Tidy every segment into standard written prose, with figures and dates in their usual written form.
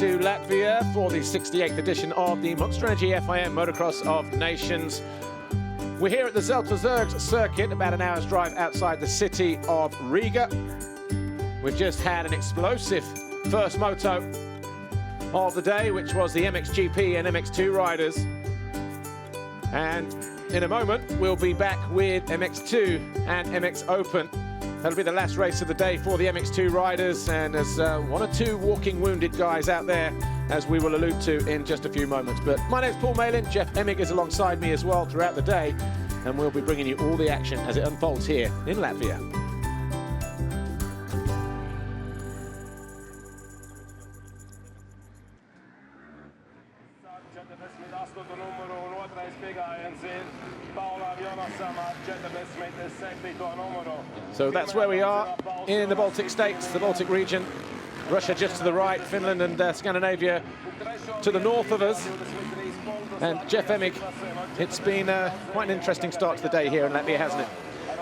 to Latvia for the 68th edition of the Monster Energy FIM Motocross of Nations. We're here at the Zeltazergs circuit, about an hour's drive outside the city of Riga. We've just had an explosive first moto of the day, which was the MXGP and MX2 riders. And in a moment, we'll be back with MX2 and MX Open. That'll be the last race of the day for the MX2 riders, and there's one or two walking wounded guys out there, as we will allude to in just a few moments. But my name's Paul Malin, Jeff Emig is alongside me as well throughout the day, and we'll be bringing you all the action as it unfolds here in Latvia. So that's where we are in the Baltic states, the Baltic region. Russia just to the right, Finland and Scandinavia to the north of us. And Jeff Emig, it's been quite an interesting start to the day here in Latvia, hasn't it?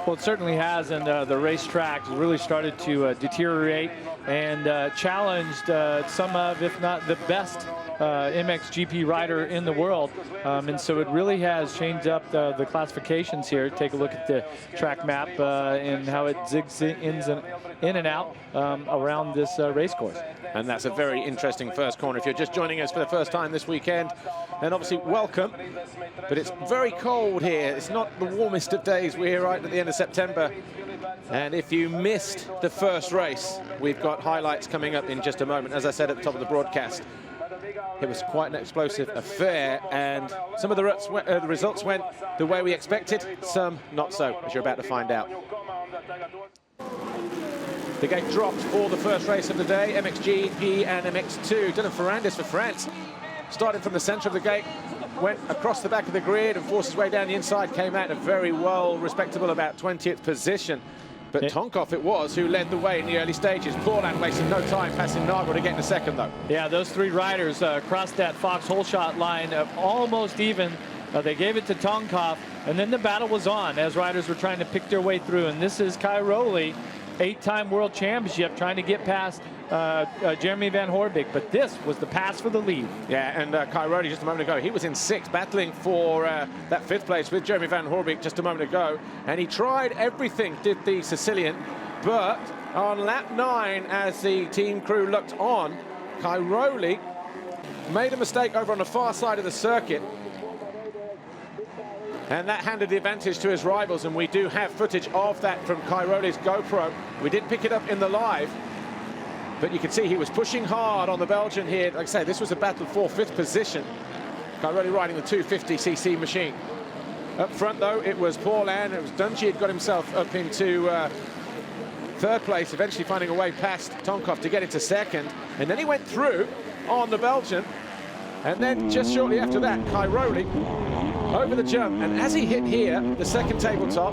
Well, it certainly has, and the racetrack really started to deteriorate and challenged some of, if not the best, MXGP rider in the world, and so it really has changed up the classifications here. Take a look at the track map and how it zigs in and out around this race course. And that's a very interesting first corner. If you're just joining us for the first time this weekend, then obviously welcome, but it's very cold here. It's not the warmest of days. We're here right at the end of September. And if you missed the first race, we've got highlights coming up in just a moment. As I said at the top of the broadcast, it was quite an explosive affair, and some of the results went the way we expected, some not so, as you're about to find out. The gate dropped for the first race of the day, MXGP and MX2. Dylan Ferrandis for France started from the center of the gate, went across the back of the grid and forced his way down the inside, came out in a very well respectable about 20th position. But Tonkov it was who led the way in the early stages. Paulin wasting no time, passing Nagel to get into second, though. Yeah, those three riders crossed that Fox hole shot line almost even. They gave it to Tonkov, and then the battle was on as riders were trying to pick their way through. And this is Kai Rowley, 8-time world championship, trying to get past Jeremy Van Horbik, but this was the pass for the lead. Yeah, and Kai Rowley just a moment ago, he was in sixth, battling for that fifth place with Jeremy Van Horbik just a moment ago, and he tried everything, did the Sicilian, but on lap 9, as the team crew looked on, Kai Rowley made a mistake over on the far side of the circuit, and that handed the advantage to his rivals, and we do have footage of that from Kai Rowley's GoPro. We did pick it up in the live, but you can see he was pushing hard on the Belgian here. Like I say, this was a battle for fifth position. Kai Rowley riding the 250cc machine. Up front, though, it was Paulin. It was Dungey had got himself up into third place, eventually finding a way past Tonkov to get into second. And then he went through on the Belgian. And then just shortly after that, Kai Rowley over the jump, and as he hit here, the second tabletop,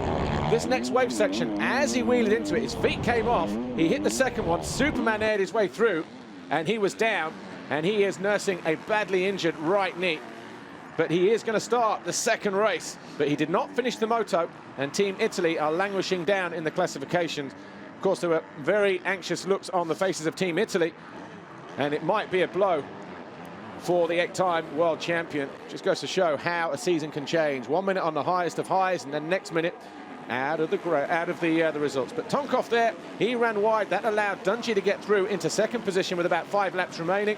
this next wave section, as he wheeled into it, his feet came off, he hit the second one, Superman aired his way through, and he was down, and he is nursing a badly injured right knee. But he is going to start the second race, but he did not finish the moto, and Team Italy are languishing down in the classifications. Of course, there were very anxious looks on the faces of Team Italy, and it might be a blow for the 8-time world champion. Just goes to show how a season can change. 1 minute on the highest of highs, and then next minute out of the results. But Tonkov there, he ran wide. That allowed Dungey to get through into second position with about 5 laps remaining.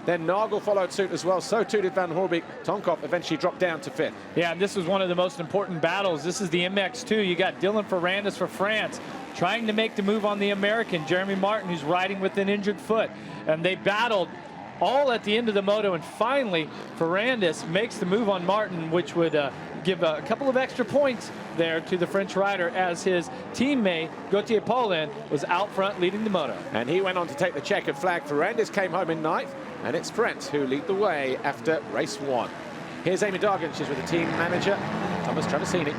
Then Nagel followed suit as well. So too did Van Horbik. Tonkov eventually dropped down to fifth. Yeah, and this was one of the most important battles. This is the MX2. You got Dylan Ferrandis for France trying to make the move on the American, Jeremy Martin, who's riding with an injured foot. And they battled all at the end of the moto, and finally Ferrandis makes the move on Martin, which would give a couple of extra points there to the French rider, as his teammate Gauthier Paulin was out front leading the moto. And he went on to take the checkered flag. Ferrandis came home in ninth, and it's France who lead the way after race 1. Here's Amy Dargan, she's with the team manager, Thomas Travasini.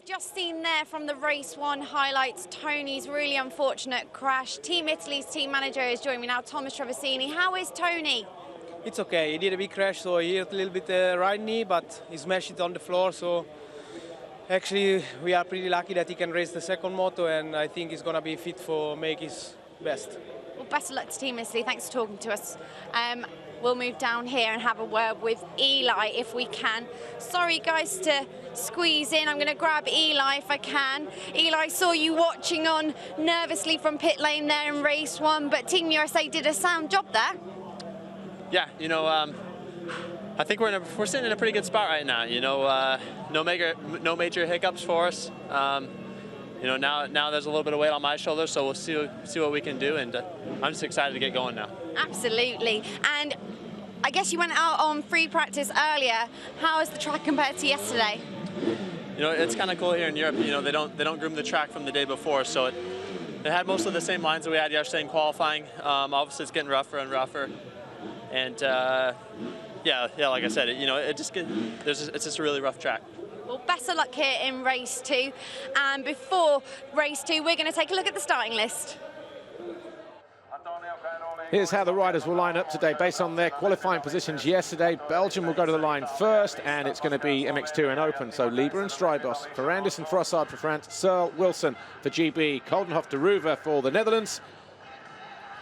Just seen there from the race 1 highlights, Tony's really unfortunate crash. Team Italy's team manager is joining me now, Thomas Travasini. How is Tony? It's okay. He did a big crash, so he hurt a little bit right knee, but he smashed it on the floor. So actually, we are pretty lucky that he can race the second moto, and I think he's going to be fit for make his best. Well, best of luck to Team Italy. Thanks for talking to us. We'll move down here and have a word with Eli if we can. Sorry, guys, to squeeze in. I'm going to grab Eli if I can. Eli, I saw you watching on nervously from pit lane there in race 1, but Team USA did a sound job there. Yeah, you know, I think we're sitting in a pretty good spot right now. You know, no major hiccups for us. You know, now there's a little bit of weight on my shoulders, so we'll see what we can do, and I'm just excited to get going now. Absolutely. And I guess you went out on free practice earlier. How is the track compared to yesterday? You know, it's kind of cool here in Europe. You know, they don't groom the track from the day before, so it had most of the same lines that we had yesterday in qualifying. Obviously, it's getting rougher and rougher, and yeah, like I said, you know, it's just a really rough track. Well, best of luck here in race 2. And before race 2, we're going to take a look at the starting list. Here's how the riders will line up today based on their qualifying positions yesterday. Belgium will go to the line first, and it's going to be MX2 and Open. So Lieber and Strybos, Ferrandis and Frossard for France, Searle, Wilson for GB, Koldenhoff de Ruva for the Netherlands.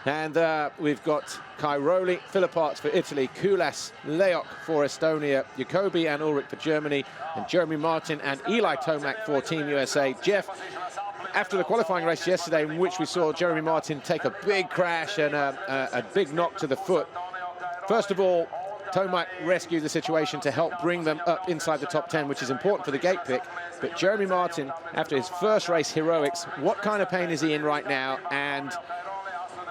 And we've got Cairoli, Philipparts for Italy, Kulas, Leok for Estonia, Jacobi and Ulrich for Germany, and Jeremy Martin and Eli Tomac for Team USA. Jeff, after the qualifying race yesterday, in which we saw Jeremy Martin take a big crash and a big knock to the foot, first of all, Tomac rescued the situation to help bring them up inside the top 10, which is important for the gate pick. But Jeremy Martin, after his first race heroics, what kind of pain is he in right now? And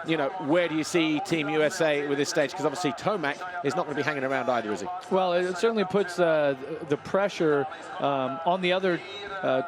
you know, where do you see Team USA with this stage? Because obviously Tomac is not going to be hanging around either, is he? Well, it certainly puts the pressure on the other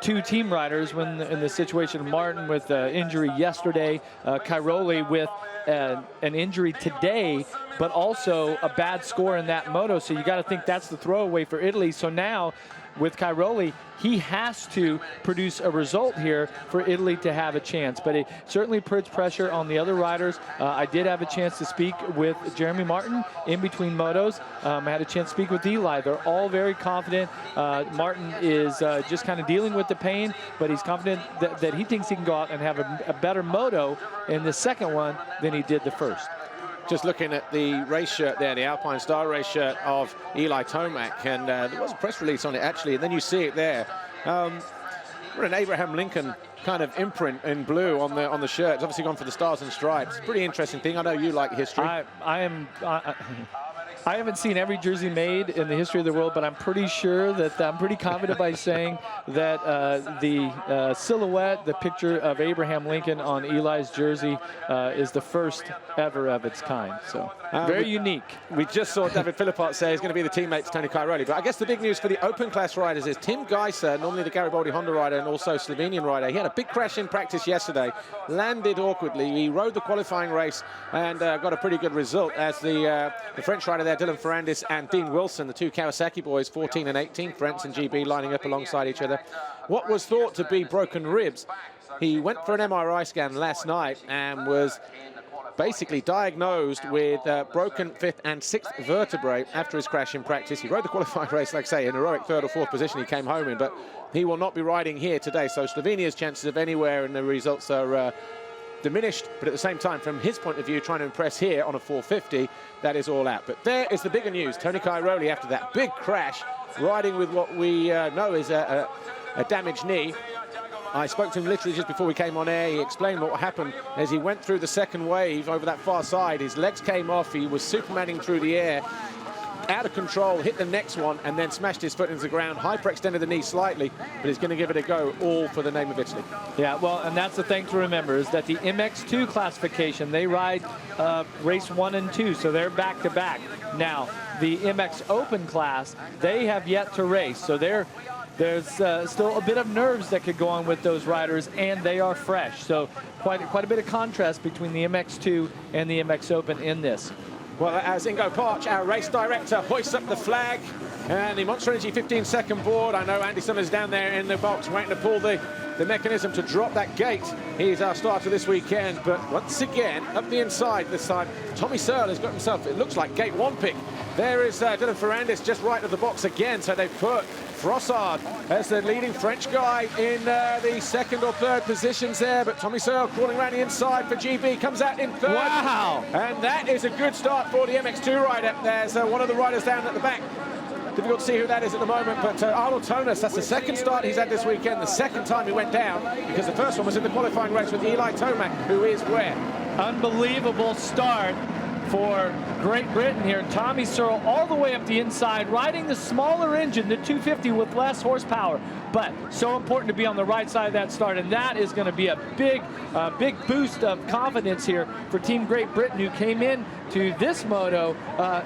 2 team riders when in the situation of Martin with injury yesterday, Cairoli with an injury today, but also a bad score in that moto. So you got to think that's the throwaway for Italy. So now with Cairoli, he has to produce a result here for Italy to have a chance. But it certainly puts pressure on the other riders. I did have a chance to speak with Jeremy Martin in between motos. I had a chance to speak with Eli. They're all very confident. Martin is just kind of dealing with the pain, but he's confident that he thinks he can go out and have a better moto in the second one than he did the first. Just looking at the race shirt there, the Alpine Star race shirt of Eli Tomac, and there was a press release on it actually, and then you see it there. We're an Abraham Lincoln kind of imprint in blue on the shirt. It's obviously gone for the stars and stripes. Pretty interesting thing. I know you like history. I haven't seen every jersey made in the history of the world, but I'm pretty sure that I'm pretty confident by saying that the silhouette, the picture of Abraham Lincoln on Eli's jersey is the first ever of its kind. So very unique. We just saw David Philippart say he's going to be the teammate to Tony Cairoli. But I guess the big news for the open class riders is Tim Geiser, normally the Garibaldi Honda rider and also Slovenian rider. He had a big crash in practice yesterday, landed awkwardly. He rode the qualifying race and got a pretty good result as the French rider there, Dylan Ferrandis and Dean Wilson, the 2 Kawasaki boys, 14 and 18, France and GB lining up alongside each other. What was thought to be broken ribs, he went for an MRI scan last night and was basically diagnosed with broken 5th and 6th vertebrae after his crash in practice. He rode the qualifying race, like I say, in heroic 3rd or 4th position. He came home in, but he will not be riding here today. So Slovenia's chances of anywhere in the results are diminished, but at the same time, from his point of view, trying to impress here on a 450, that is all out. But there is the bigger news. Tony Cairoli, after that big crash, riding with what we know is a damaged knee. I spoke to him literally just before we came on air. He explained what happened as he went through the second wave over that far side. His legs came off. He was supermaning through the air, out of control, hit the next one, and then smashed his foot into the ground. Hyperextended the knee slightly, but he's going to give it a go, all for the name of Italy. Yeah, well, and that's the thing to remember, is that the MX2 classification, they ride race 1 and 2, so they're back-to-back. Now, the MX Open class, they have yet to race, so there's still a bit of nerves that could go on with those riders, and they are fresh. So quite a bit of contrast between the MX2 and the MX Open in this. Well, as Ingo Parch, our race director, hoists up the flag and the Monster Energy 15-second board. I know Andy Summers down there in the box waiting to pull the mechanism to drop that gate. He's our starter this weekend, but once again, up the inside this time, Tommy Searle has got himself, it looks like, gate 1 pick. There is Dylan Ferrandis just right of the box again, so they've put Frossard as the leading French guy in the second or third positions there, but Tommy Searle crawling around the inside for GB, comes out in third. Wow! And that is a good start for the MX2 rider. There's one of the riders down at the back. Difficult to see who that is at the moment, but Arnold Tonas, that's the second start he's had this weekend, the second time he went down, because the first one was in the qualifying race with Eli Tomac, who is where? Unbelievable start for Great Britain here. Tommy Searle all the way up the inside, riding the smaller engine, the 250 with less horsepower, but so important to be on the right side of that start, and that is going to be a big boost of confidence here for Team Great Britain, who came in to this moto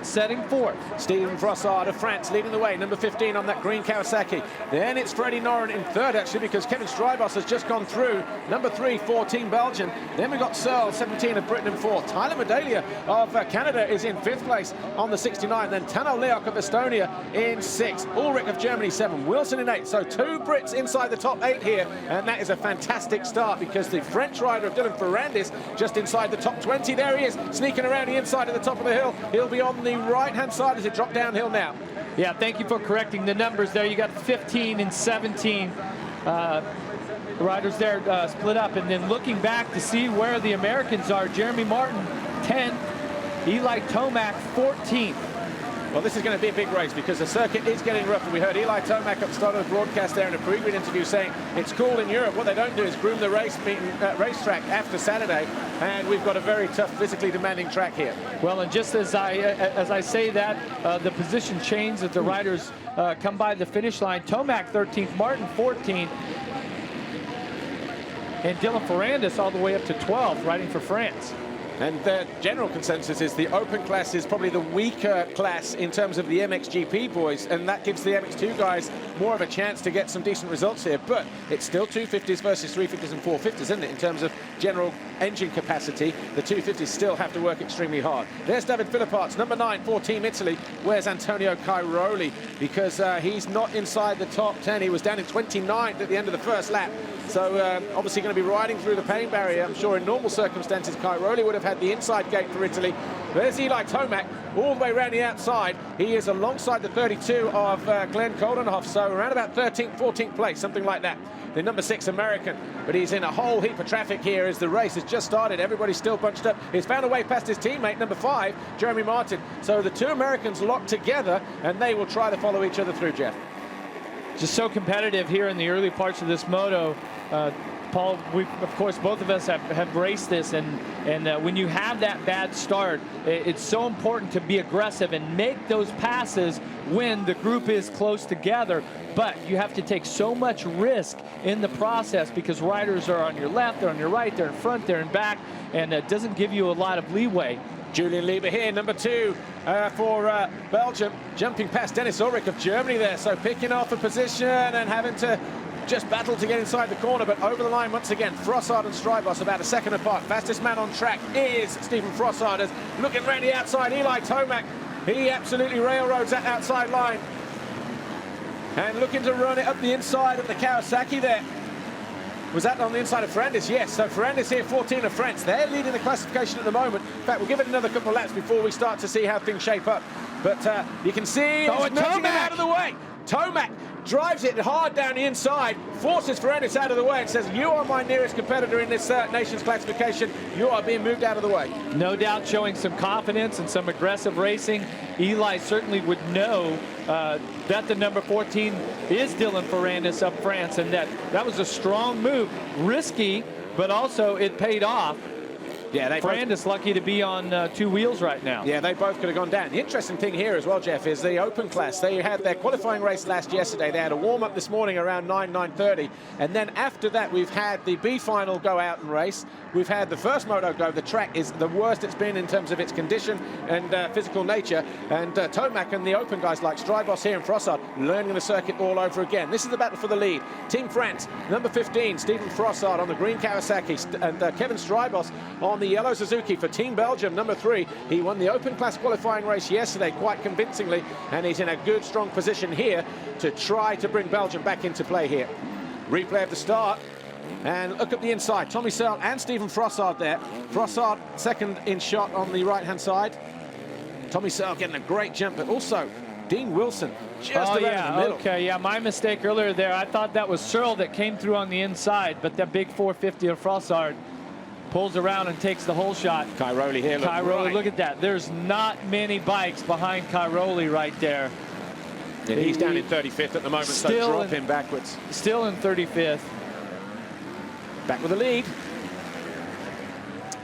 setting fourth. Stephen Frossard of France leading the way, number 15 on that green Kawasaki. Then it's Freddie Noren in third, actually, because Kevin Strybos has just gone through. Number 3 for Team Belgium. Then we've got Searle, 17 of Britain in fourth. Tyler Medalia of Canada is in fifth place on the 69. Then Tano Leok of Estonia in sixth. Ulrich of Germany 7. Wilson in eighth. So 2 Brits inside the top 8 here, and that is a fantastic start, because the French rider of Dylan Ferrandis just inside the top 20. There he is, sneaking around the inside at the top of the hill. He'll be on the right-hand side as it drops downhill now. Yeah, thank you for correcting the numbers there. You got 15 and 17 riders there split up, and then looking back to see where the Americans are. Jeremy Martin 10th, Eli Tomac 14th. Well, this is going to be a big race, because the circuit is getting rough. And we heard Eli Tomac at the start of the broadcast there in a pre-grid interview saying it's cool in Europe. What they don't do is groom the racetrack after Saturday, and we've got a very tough, physically demanding track here. Well, and just as I say that, the position change as the riders come by the finish line. Tomac 13th, Martin 14th, and Dylan Ferrandis all the way up to 12th, riding for France. And the general consensus is the open class is probably the weaker class in terms of the MXGP boys, and that gives the MX2 guys more of a chance to get some decent results here. But it's still 250s versus 350s and 450s, isn't it, in terms of general engine capacity? The 250s still have to work extremely hard. There's David Philipparts, number 9 for Team Italy. Where's Antonio Cairoli? Because he's not inside the top 10. He was down in 29th at the end of the first lap. So obviously going to be riding through the pain barrier. I'm sure in normal circumstances, Cairoli would have had the inside gate for Italy. There's Eli Tomac all the way around the outside. He is alongside the 32 of Glenn Coldenhoff, so around about 13th, 14th place, something like that. The number 6 American, but he's in a whole heap of traffic here as the race has just started. Everybody's still bunched up. He's found a way past his teammate, number 5, Jeremy Martin. So the 2 Americans locked together, and they will try to follow each other through, Jeff. Just so competitive here in the early parts of this moto. Paul, of course, both of us have raced this, and when you have that bad start, it's so important to be aggressive and make those passes when the group is close together. But you have to take so much risk in the process, because riders are on your left, they're on your right, they're in front, they're in back, and it doesn't give you a lot of leeway. Julian Lieber here, number 2 for Belgium, jumping past Dennis Ulrich of Germany there, so picking off a position and having to just battle to get inside the corner, but over the line once again. Frossard and Strybos about a second apart. Fastest man on track is Stephen Frossard, as looking around the outside. Eli Tomac, he absolutely railroads that outside line and looking to run it up the inside of the Kawasaki there. Was that on the inside of Ferrandis? Yes, so Ferrandis here, 14 of France. They're leading the classification at the moment. In fact, we'll give it another couple of laps before we start to see how things shape up. But you can see it's nudging him out of the way. Tomac drives it hard down the inside, forces Ferrandis out of the way and says, you are my nearest competitor in this nation's classification. You are being moved out of the way. No doubt showing some confidence and some aggressive racing. Eli certainly would know that the number 14 is Dylan Ferrandis of France, and that was a strong move. Risky, but also it paid off. Yeah, Ferrandis lucky to be on 2 wheels right now. Yeah, they both could have gone down. The interesting thing here as well, Jeff, is the open class. They had their qualifying race yesterday. They had a warm-up this morning around 9:30. And then after that, we've had the B final go out and race. We've had the first moto go. The track is the worst it's been in terms of its condition and physical nature. And Tomac and the open guys like Strybos here and Frossard learning the circuit all over again. This is the battle for the lead. Team France, number 15, Stephen Frossard on the green Kawasaki, and Kevin Strybos on the yellow Suzuki for Team Belgium, number 3. He won the open class qualifying race yesterday quite convincingly, and he's in a good, strong position here to try to bring Belgium back into play here. Replay of the start. And look at the inside. Tommy Searle and Stephen Frossard there. Frossard second in shot on the right-hand side. Tommy Searle getting a great jump, but also Dean Wilson just Oh, around yeah, the middle. okay, yeah, my mistake earlier there. I thought that was Searle that came through on the inside, but that big 450 of Frossard pulls around and takes the whole shot. Cairoli here. Cairoli, look at that. There's not many bikes behind Cairoli right there. Yeah, he's down in 35th at the moment, so drop him backwards. Still in 35th. Back with the lead.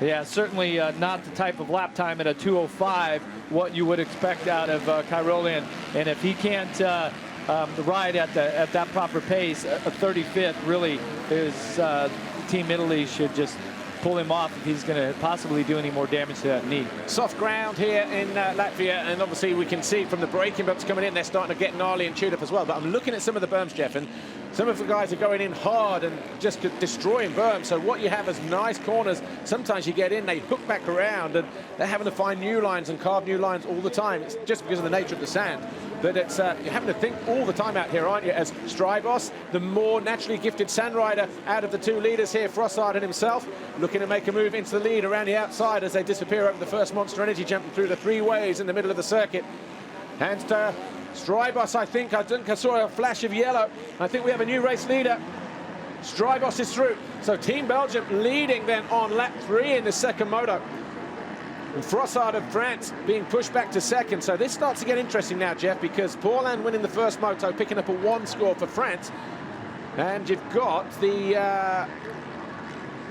Yeah, certainly not the type of lap time at a 2:05 what you would expect out of Cairoli, and if he can't ride at that proper pace, a 35th really is. Team Italy should just pull him off if he's going to possibly do any more damage to that knee. Soft ground here in Latvia, and obviously we can see from the braking bumps coming in, they're starting to get gnarly and chewed up as well. But I'm looking at some of the berms, Jeff, and some of the guys are going in hard and just destroying berms. So what you have is nice corners. Sometimes you get in, they hook back around, and they're having to find new lines and carve new lines all the time. It's just because of the nature of the sand. But it's you're having to think all the time out here, aren't you? As Strybos, the more naturally gifted sand rider out of the two leaders here, Frossard and himself, looking to make a move into the lead around the outside as they disappear over the first Monster Energy jump through the three ways in the middle of the circuit. And Strybos, I think I saw a flash of yellow. I think we have a new race leader. Strybos is through. So Team Belgium leading then on lap 3 in the second moto. And Frossard of France being pushed back to second. So this starts to get interesting now, Jeff, because Paulin winning the first moto, picking up a 1 score for France. And you've got the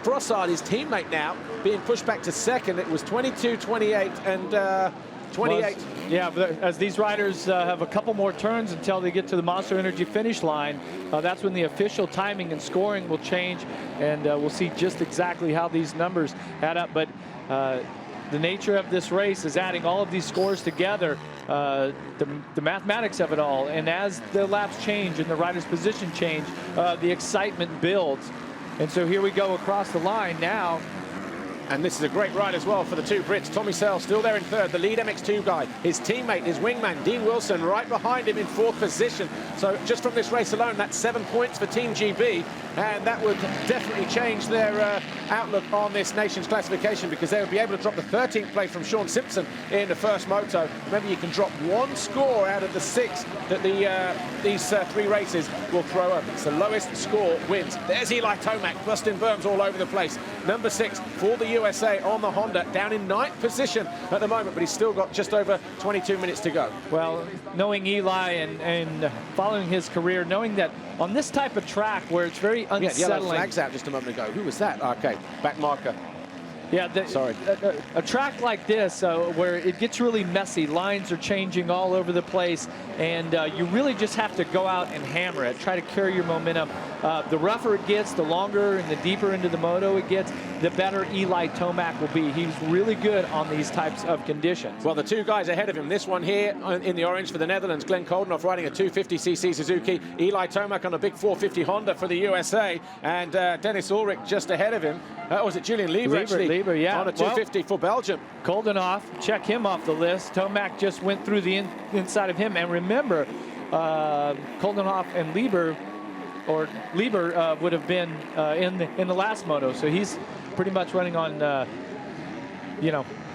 Frossard, his teammate now, being pushed back to second. It was 22, 28, and 28. Yeah, but as these riders have a couple more turns until they get to the Monster Energy finish line, that's when the official timing and scoring will change, and we'll see just exactly how these numbers add up. But the nature of this race is adding all of these scores together, the mathematics of it all, and as the laps change and the rider's position change, the excitement builds. And so here we go across the line now. And this is a great ride as well for the two Brits. Tommy Searle still there in third, the lead MX2 guy. His teammate, his wingman, Dean Wilson, right behind him in 4th position. So just from this race alone, that's 7 points for Team GB. And that would definitely change their outlook on this nation's classification, because they would be able to drop the 13th place from Sean Simpson in the first moto. Remember, you can drop 1 score out of the 6 that these 3 races will throw up. It's the lowest score wins. There's Eli Tomac busting berms all over the place. Number 6 for the USA on the Honda, down in 9th position at the moment, but he's still got just over 22 minutes to go. Well, knowing Eli and following his career, knowing that on this type of track where it's very unsettling. Yeah, yellow flags out just a moment ago. Who was that? Okay, back marker. Yeah, sorry. A track like this where it gets really messy, lines are changing all over the place, and you really just have to go out and hammer it, try to carry your momentum. The rougher it gets, the longer and the deeper into the moto it gets, the better Eli Tomac will be. He's really good on these types of conditions. Well, the two guys ahead of him, this one here in the orange for the Netherlands, Glenn Koldenhoff riding a 250cc Suzuki, Eli Tomac on a big 450 Honda for the USA, and Dennis Ulrich just ahead of him. Was it Julian Lieber actually? Lieber, yeah. On a 250 for Belgium. Koldenhoff, check him off the list. Tomac just went through the inside of him. And remember, Koldenhoff and Lieber would have been in the last moto. So he's pretty much running on,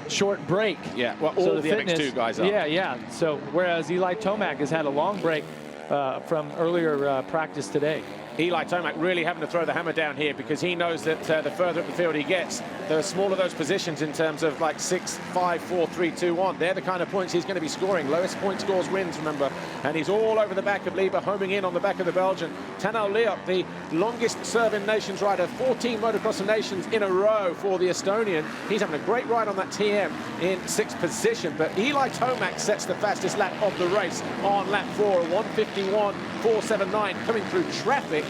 short break. Yeah, well, all the MX2 guys are. Yeah. So whereas Eli Tomac has had a long break from earlier practice today. Eli Tomac really having to throw the hammer down here, because he knows that the further up the field he gets, the smaller those positions in terms of like 6, 5, 4, 3, 2, 1. They're the kind of points he's going to be scoring. Lowest point scores wins, remember. And he's all over the back of Lieber, homing in on the back of the Belgian. Tanel Leop, the longest serving nations rider, 14 Motocross of Nations in a row for the Estonian. He's having a great ride on that TM in 6th position. But Eli Tomac sets the fastest lap of the race on lap 4, 1:51.479, coming through traffic.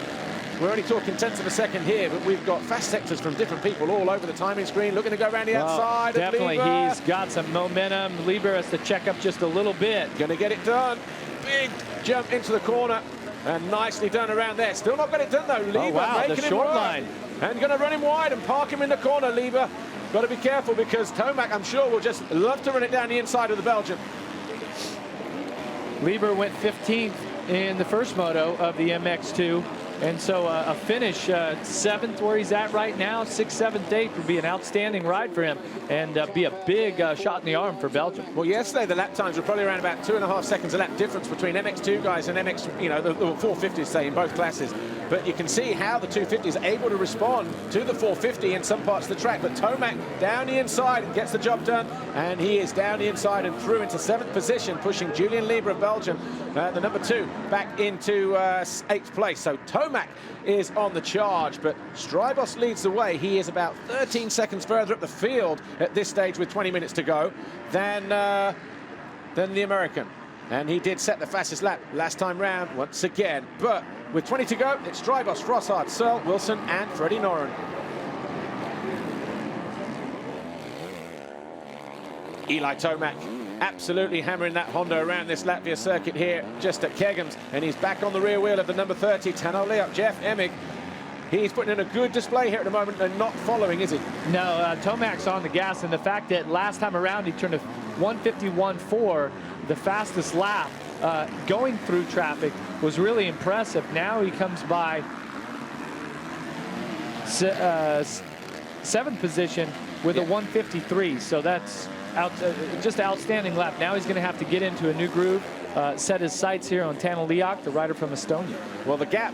We're only talking tenths of a second here, but we've got fast sectors from different people all over the timing screen, looking to go around the outside. Definitely, of Lieber. He's got some momentum. Lieber has to check up just a little bit. Going to get it done. Big jump into the corner, and nicely done around there. Still not got it done though. Lieber making the him short work. line. And going to run him wide and park him in the corner, Lieber. Got to be careful, because Tomac, I'm sure, will just love to run it down the inside of the Belgian. Lieber went 15th in the first moto of the MX2. And so a finish 7th where he's at right now, 6th, 7th, 8th would be an outstanding ride for him and be a big shot in the arm for Belgium. Well, yesterday the lap times were probably around about 2.5 seconds a lap difference between MX2 guys and MX, you know, the 450s, say, in both classes. But you can see how the 250 is able to respond to the 450 in some parts of the track. But Tomac down the inside and gets the job done. And he is down the inside and through into 7th position, pushing Julien Lieber of Belgium, the number 2, back into 8th place. So Tomac is on the charge, but Strybos leads the way. He is about 13 seconds further up the field at this stage with 20 minutes to go than the American. And he did set the fastest lap last time round once again. But with 20 to go, it's Strybos, Frossard, Searle, Wilson, and Freddie Noren. Eli Tomac absolutely hammering that Honda around this Latvia circuit here, just at Kegums. And he's back on the rear wheel of the number 30, Tano Leop, Jeff Emig. He's putting in a good display here at the moment and not following, is he? No, Tomac's on the gas, and the fact that last time around he turned a 151.4, the fastest lap going through traffic, was really impressive. Now he comes by 7th position with a 153, so that's just an outstanding lap. Now he's going to have to get into a new groove, set his sights here on Tano Leop, the rider from Estonia. Well, the gap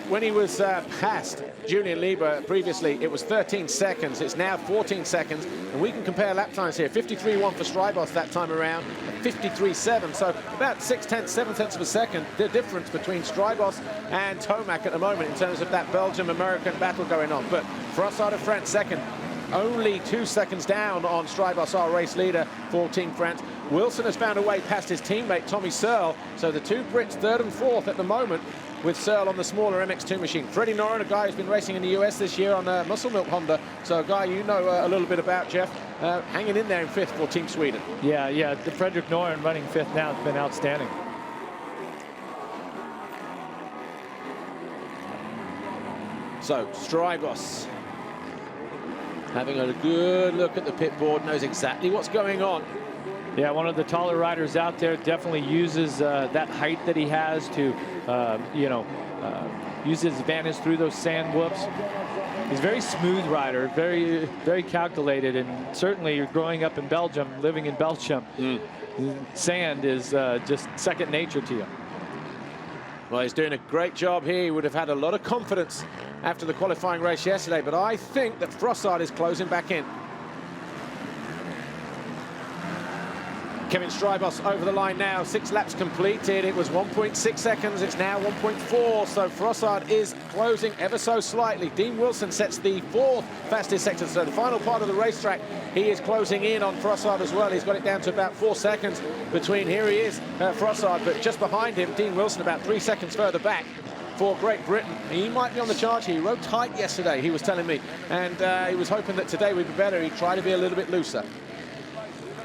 when he was past Julien Lieber previously, it was 13 seconds. It's now 14 seconds, and we can compare lap times here. 53.1 for Strybos that time around, 53.7. So about 6/10, 7/10 of a second, the difference between Strybos and Tomac at the moment in terms of that Belgium-American battle going on. But Frossard of France second, only 2 seconds down on Strybos, our race leader for Team France. Wilson has found a way past his teammate Tommy Searle, so the 2 Brits 3rd and 4th at the moment, with Searle on the smaller MX2 machine. Freddie Noren, a guy who's been racing in the US this year on a Muscle Milk Honda, so a guy you know a little bit about, Jeff, hanging in there in 5th for Team Sweden. Yeah, Frederick Noren running 5th now has been outstanding. So Strybos having a good look at the pit board, knows exactly what's going on. Yeah, one of the taller riders out there, definitely uses that height that he has to, use his advantage through those sand whoops. He's a very smooth rider, very, very calculated, and certainly you're growing up in Belgium, living in Belgium, sand is just second nature to you. Well, he's doing a great job here. He would have had a lot of confidence after the qualifying race yesterday, but I think that Frossard is closing back in. Kevin Strybos over the line now, 6 laps completed. It was 1.6 seconds, it's now 1.4, so Frossard is closing ever so slightly. Dean Wilson sets the 4th fastest sector, so the final part of the racetrack, he is closing in on Frossard as well. He's got it down to about 4 seconds between, here he is, Frossard, but just behind him, Dean Wilson about 3 seconds further back for Great Britain. He might be on the charge here. He rode tight yesterday, he was telling me, and he was hoping that today would be better. He'd try to be a little bit looser.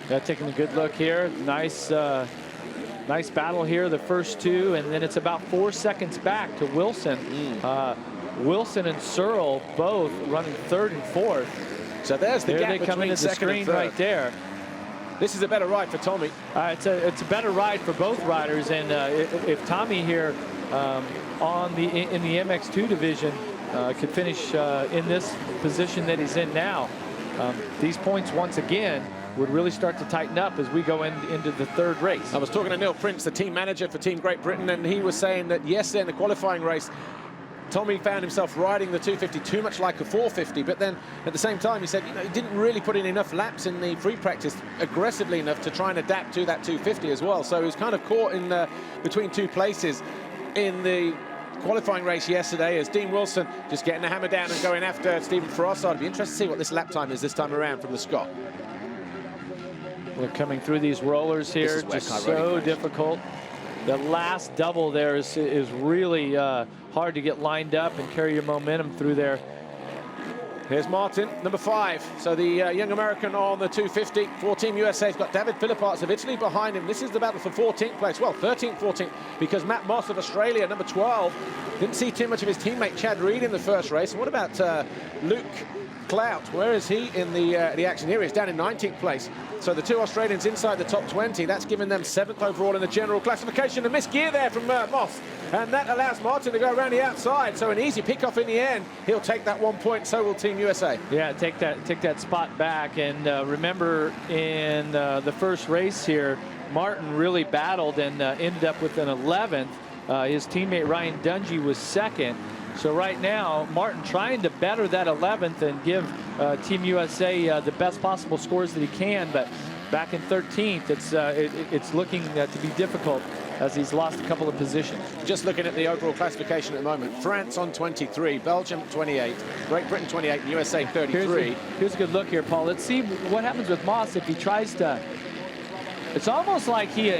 Yeah, taking a good look here. Nice battle here, the first 2, and then it's about 4 seconds back to Wilson. Wilson and Searle both running 3rd and 4th. So there's the gap they come between into the screen right there. This is a better ride for Tommy. It's a better ride for both riders, and if Tommy here in the MX2 division could finish in this position that he's in now, these points once again would really start to tighten up as we go into the 3rd race. I was talking to Neil Prince, the team manager for Team Great Britain, and he was saying that yesterday in the qualifying race, Tommy found himself riding the 250 too much like a 450, but then at the same time he said, he didn't really put in enough laps in the free practice aggressively enough to try and adapt to that 250 as well. So he was kind of caught in between 2 places in the qualifying race yesterday as Dean Wilson just getting the hammer down and going after Stephen Frossard. It'd be interesting to see what this lap time is this time around from the Scot. We're coming through these rollers here, just so difficult. The last double there is really hard to get lined up and carry your momentum through there. Here's Martin, number 5. So the young American on the 250 for Team USA's got David Philipparts of Italy behind him. This is the battle for 14th place. Well, 13th, 14th, because Matt Moss of Australia, number 12, didn't see too much of his teammate Chad Reed in the first race. And what about Luke Clout? Where is he in the action? Here he is, down in 19th place. So the 2 Australians inside the top 20. That's given them 7th overall in the general classification. A missed gear there from Moss. And that allows Martin to go around the outside. So an easy pick-off in the end. He'll take that 1 point, so will Team USA. Yeah, take that spot back. And remember, in the first race here, Martin really battled and ended up with an 11th. His teammate Ryan Dungey was 2nd. So right now, Martin trying to better that 11th and give Team USA the best possible scores that he can. But back in 13th, it's looking to be difficult as he's lost a couple of positions. Just looking at the overall classification at the moment, France on 23, Belgium 28, Great Britain 28, and USA 33. Here's a good look here, Paul. Let's see what happens with Moss if he tries to. It's almost like he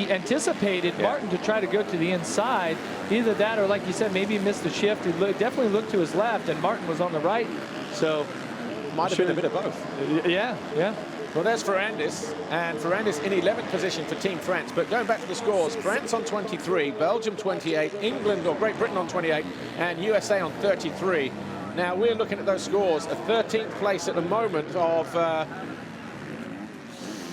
anticipated Martin to try to go to the inside. Either that or, like you said, maybe he missed the shift. He definitely looked to his left, and Martin was on the right. So might have been a bit of both. Yeah. Well, there's Ferrandis, and Ferrandis in 11th position for Team France. But going back to the scores, France on 23, Belgium 28, England or Great Britain on 28, and USA on 33. Now, we're looking at those scores. A 13th place at the moment of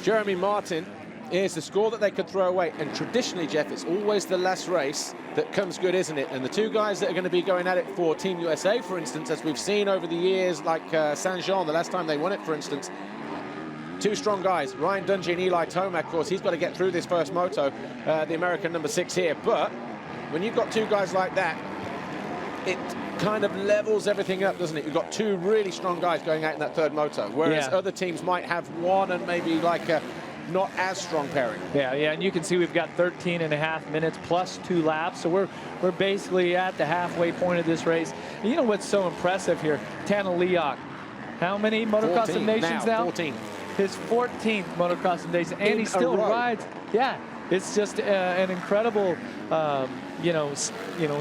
Jeremy Martin is the score that they could throw away. And traditionally, Jeff, it's always the last race that comes good, isn't it? And the 2 guys that are going to be going at it for Team USA, for instance, as we've seen over the years, like Saint-Jean, the last time they won it, for instance, 2 strong guys, Ryan Dungey and Eli Tomac. Of course, he's got to get through this first moto, the American number 6 here. But when you've got 2 guys like that, it kind of levels everything up, doesn't it? You've got 2 really strong guys going out in that 3rd moto, whereas other teams might have 1 and maybe like a not as strong pairing. Yeah, and you can see we've got 13.5 minutes plus 2 laps, so we're basically at the halfway point of this race. And you know what's so impressive here? Tana Leok, how many motocross of nations now? 14. His 14th motocross of nations, and he still rides. Yeah, it's just an incredible,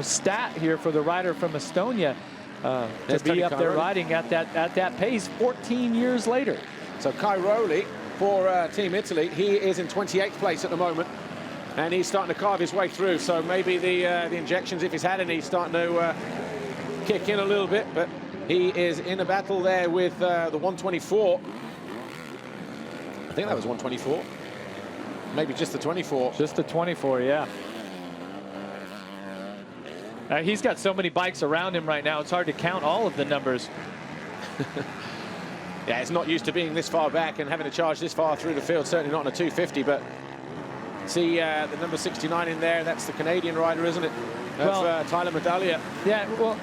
stat here for the rider from Estonia to be up there riding at that pace 14 years later. So Cairoli for Team Italy, he is in 28th place at the moment, and he's starting to carve his way through. So maybe the injections, if he's had any, starting to kick in a little bit. But he is in a battle there with the 124. I think that was 124. Maybe just the 24. Just the 24, yeah. He's got so many bikes around him right now, it's hard to count all of the numbers. Yeah, it's not used to being this far back and having to charge this far through the field, certainly not on a 250, but see the number 69 in there, that's the Canadian rider, isn't it? Of Tyler Medaglia. Yeah, well,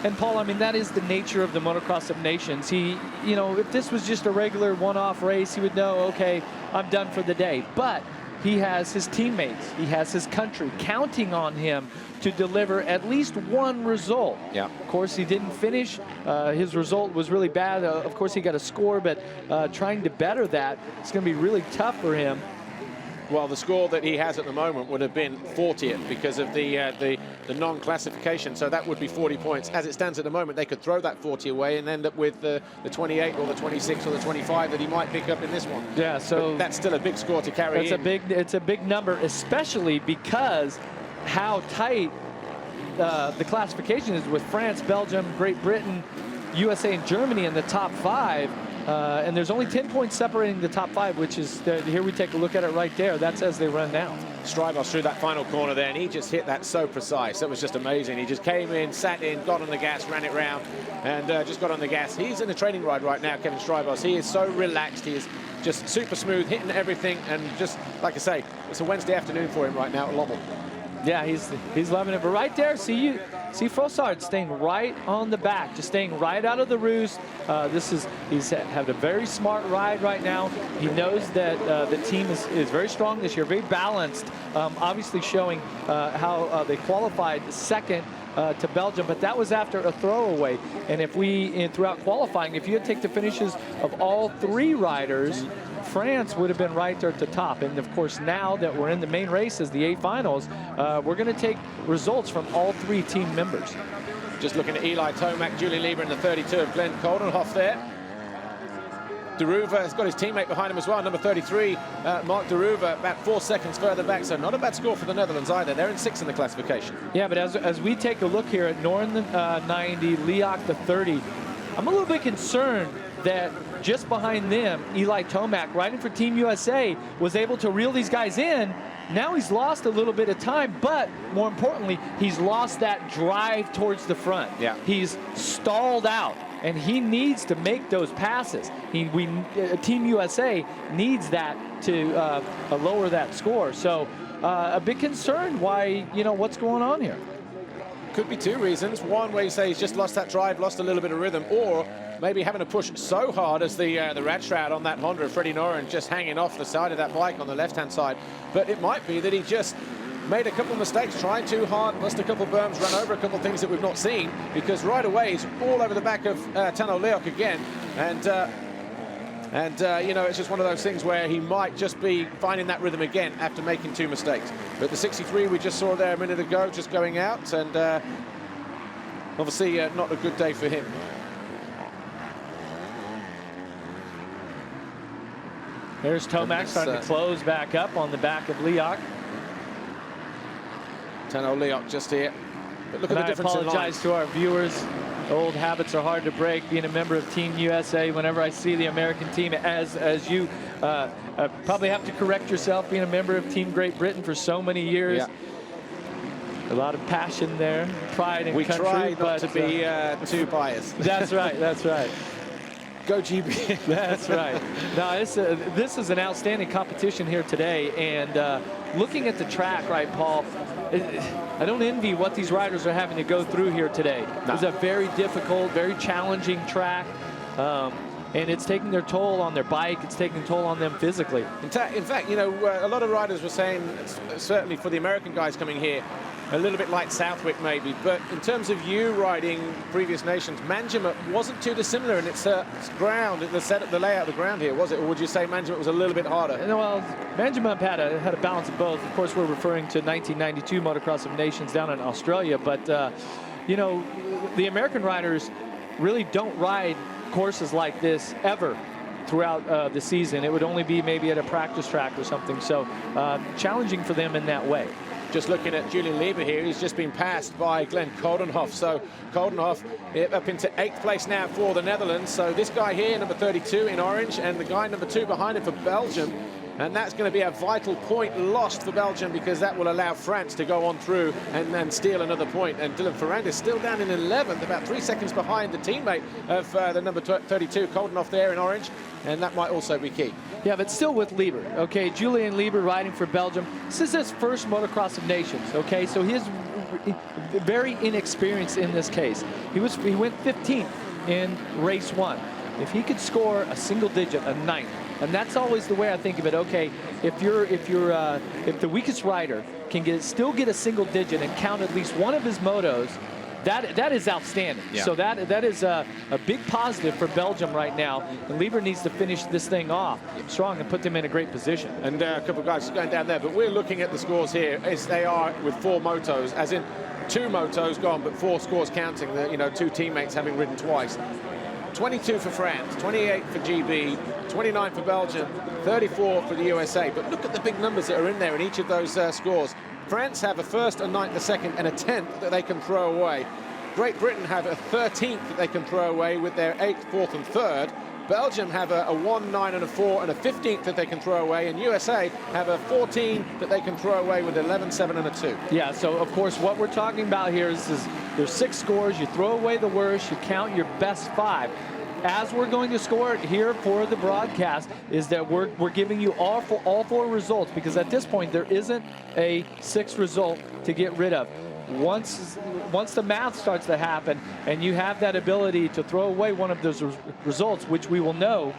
and Paul, I mean, that is the nature of the Motocross of Nations. He, if this was just a regular one-off race, he would know, okay, I'm done for the day. But he has his teammates, he has his country counting on him to deliver at least 1 result. Yeah. Of course, he didn't finish. His result was really bad. Of course, he got a score, but trying to better that, it's going to be really tough for him. Well, the score that he has at the moment would have been 40th because of the non-classification, so that would be 40 points. As it stands at the moment, they could throw that 40 away and end up with the 28 or the 26 or the 25 that he might pick up in this one. Yeah, so but that's still a big score to carry in. It's a big number, especially because how tight the classification is with France, Belgium, Great Britain, USA, and Germany in the top 5. And there's only 10 points separating the top 5, which is, here we take a look at it right there. That's as they run now. Strybos through that final corner there, and he just hit that so precise. That was just amazing. He just came in, sat in, got on the gas, ran it round, and just got on the gas. He's in a training ride right now, Kevin Strybos. He is so relaxed. He is just super smooth, hitting everything, and just, like I say, it's a Wednesday afternoon for him right now at Lommel. Yeah, he's loving it. But right there, see Frossard staying right on the back, just staying right out of the roost. He's had a very smart ride right now. He knows that the team is very strong this year, very balanced. Obviously showing how they qualified 2nd to Belgium, but that was after a throwaway. And throughout qualifying, if you had taken the finishes of all 3 riders, France would have been right there at the top. And of course, now that we're in the main races, the 8 finals, we're going to take results from all 3 team members. Just looking at Eli Tomac, Julian Lieber in the 32 of Glenn Coldenhoff there. Deruva has got his teammate behind him as well, number 33, Mark Deruva, about 4 seconds further back, so not a bad score for the Netherlands either. They're in 6th in the classification. Yeah, but as we take a look here at Noren the 90, Leoch the 30, I'm a little bit concerned that just behind them, Eli Tomac, riding for Team USA, was able to reel these guys in. Now he's lost a little bit of time, but more importantly, he's lost that drive towards the front. Yeah. He's stalled out, and he needs to make those passes. Team USA needs that to lower that score. So a bit concerned why, what's going on here. Could be 2 reasons. One, where you say he's just lost that drive, lost a little bit of rhythm, or maybe having to push so hard as the Radstrad on that Honda of Freddie Noren, just hanging off the side of that bike on the left-hand side. But it might be that he just made a couple of mistakes, tried too hard, lost a couple of berms, run over a couple of things that we've not seen, because right away he's all over the back of Tano Leoch again. And it's just one of those things where he might just be finding that rhythm again after making 2 mistakes. But the 63 we just saw there a minute ago, just going out, and obviously not a good day for him. There's Tomac starting to close back up on the back of Leoch. Tano Leoch just here. But look at the difference in I apologize to our viewers. Old habits are hard to break. Being a member of Team USA, whenever I see the American team, as you probably have to correct yourself, being a member of Team Great Britain for so many years. Yeah. A lot of passion there, pride in we country. We try not to be too biased. That's right, that's right. Go GB. That's right. Now, this is an outstanding competition here today, and looking at the track, right, Paul, I don't envy what these riders are having to go through here today. No. It's a very difficult, very challenging track, and it's taking their toll on their bike. It's taking a toll on them physically. In fact, a lot of riders were saying, certainly for the American guys coming here, a little bit like Southwick maybe, but in terms of you riding previous nations, Manjimup wasn't too dissimilar in its ground, the layout of the ground here, was it? Or would you say Manjimup was a little bit harder? Well, Manjimup had a balance of both. Of course, we're referring to 1992 Motocross of Nations down in Australia, but the American riders really don't ride courses like this ever throughout the season. It would only be maybe at a practice track or something, so challenging for them in that way. Just looking at Julian Lieber here, he's just been passed by Glenn Coldenhoff. So Coldenhoff up into 8th place now for the Netherlands. So this guy here, number 32 in orange, and the guy number 2 behind him for Belgium. And that's going to be a vital point lost for Belgium, because that will allow France to go on through and then steal another point. And Dylan Ferrandis still down in 11th, about 3 seconds behind the teammate of the number 32, Coldenhoff there in orange. And that might also be key. Yeah, but still with Lieber, okay? Julian Lieber riding for Belgium. This is his first Motocross of Nations, okay? So he's very inexperienced in this case. He went 15th in race 1. If he could score a single digit, a 9th, and that's always the way I think of it. Okay, if the weakest rider can still get a single digit and count at least one of his motos, that is outstanding. Yeah. So that is a big positive for Belgium right now. And Lieber needs to finish this thing off strong and put them in a great position. And a couple of guys going down there, but we're looking at the scores here as they are with 4 motos, as in 2 motos gone, but 4 scores counting. 2 teammates having ridden twice. 22 for France, 28 for GB, 29 for Belgium, 34 for the USA. But look at the big numbers that are in there in each of those scores. France have a 1st, a 9th, a 2nd, and a 10th that they can throw away. Great Britain have a 13th that they can throw away with their 8th, 4th, and 3rd. Belgium have a 1, 9, and a 4, and a 15th that they can throw away. And USA have a 14 that they can throw away with 11, 7, and a 2. Yeah, so of course what we're talking about here is there's 6 scores. You throw away the worst, you count your best 5. As we're going to score it here for the broadcast, is that we're giving you all 4 results, because at this point there isn't a 6th result to get rid of. Once the math starts to happen and you have that ability to throw away one of those results, which we will know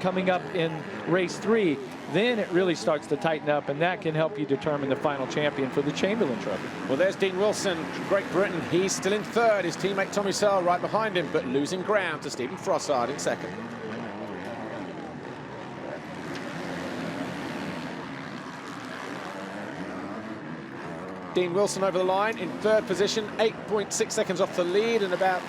coming up in race 3, then it really starts to tighten up, and that can help you determine the final champion for the Chamberlain Trophy. Well, there's Dean Wilson, Great Britain. He's still in 3rd. His teammate Tommy Searle right behind him, but losing ground to Stephen Frossard in 2nd. Dean Wilson over the line in third position, 8.6 seconds off the lead and about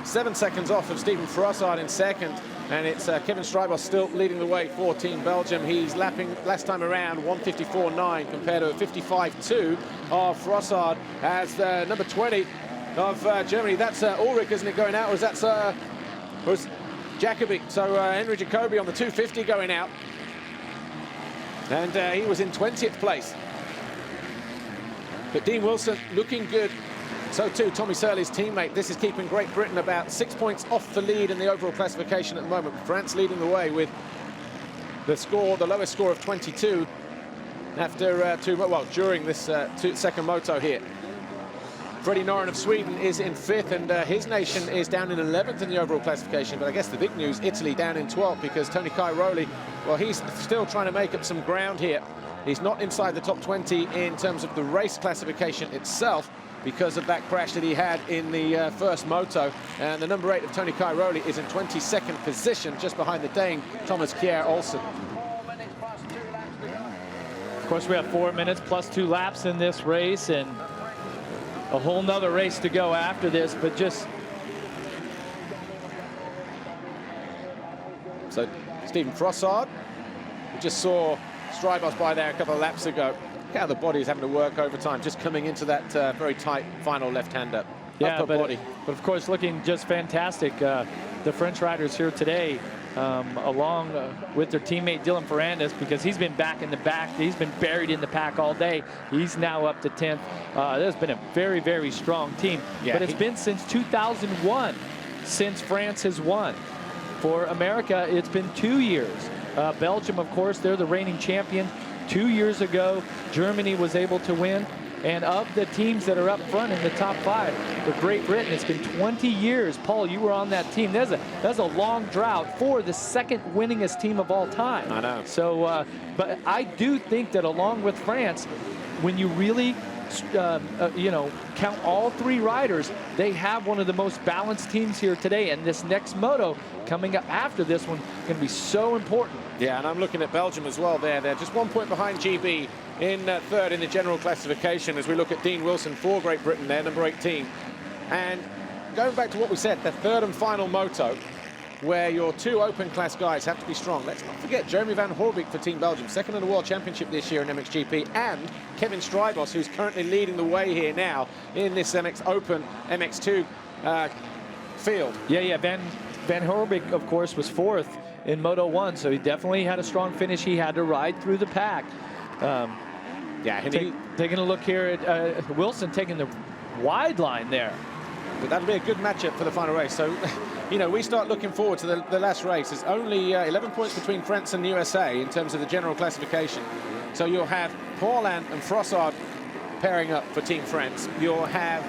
7 seconds off of Steven Frossard in second. And it's Kevin Strijbos still leading the way for Team Belgium. He's lapping last time around 1:54.9 compared to a 55.2 of Frossard as the number 20 of Germany. That's Ulrich, isn't it, going out? Or is that was Jacobi? So Henry Jacobi on the 250 going out. And he was in 20th place. But Dean Wilson looking good. So too, Tommy Searley's teammate. This is keeping Great Britain about 6 points off the lead in the overall classification at the moment. France leading the way with the lowest score of 22 after during this second moto here. Freddie Noren of Sweden is in 5th, and his nation is down in 11th in the overall classification. But I guess the big news, Italy down in 12th, because Tony Cairoli, well, he's still trying to make up some ground here. He's not inside the top 20 in terms of the race classification itself, because of that crash that he had in the first moto. And the number 8 of Tony Cairoli is in 22nd position, just behind the Dane Thomas Kjær Olsen. Of course, we have 4 minutes plus 2 laps in this race, and a whole nother race to go after this, but just... So Steven Frossard, we just saw Strijbos by there a couple of laps ago. Look how the body is having to work overtime, just coming into that very tight final left-hander. Yeah, but of course, looking just fantastic. The French riders here today, along with their teammate Dylan Ferrandis, because he's been back in the back. He's been buried in the pack all day. He's now up to 10th. There's been a very, very strong team. Yeah, but it's been since 2001 since France has won. For America, it's been 2 years. Belgium, of course, they're the reigning champion. 2 years ago, Germany was able to win. And of the teams that are up front in the top 5 for Great Britain, it's been 20 years. Paul, you were on that team. That's a long drought for the second winningest team of all time. I know. So, but I do think that along with France, when you really, count all 3 riders, they have one of the most balanced teams here today. And this next moto coming up after this one going to be so important. Yeah, and I'm looking at Belgium as well there. They're just 1 point behind GB in third in the general classification as we look at Dean Wilson for Great Britain there, number 18. And going back to what we said, the third and final moto, where your 2 open class guys have to be strong. Let's not forget Jeremy Van Hoorbeek for Team Belgium, second in the World Championship this year in MXGP, and Kevin Strijbos, who's currently leading the way here now in this MX Open MX2 field. Yeah, Van Hoorbeek, of course, was 4th in Moto 1, so he definitely had a strong finish. He had to ride through the pack. Taking a look here at Wilson taking the wide line there. But that'll be a good matchup for the final race. So, we start looking forward to the last race. There's only 11 points between France and the USA in terms of the general classification. So you'll have Paulin and Frossard pairing up for Team France. You'll have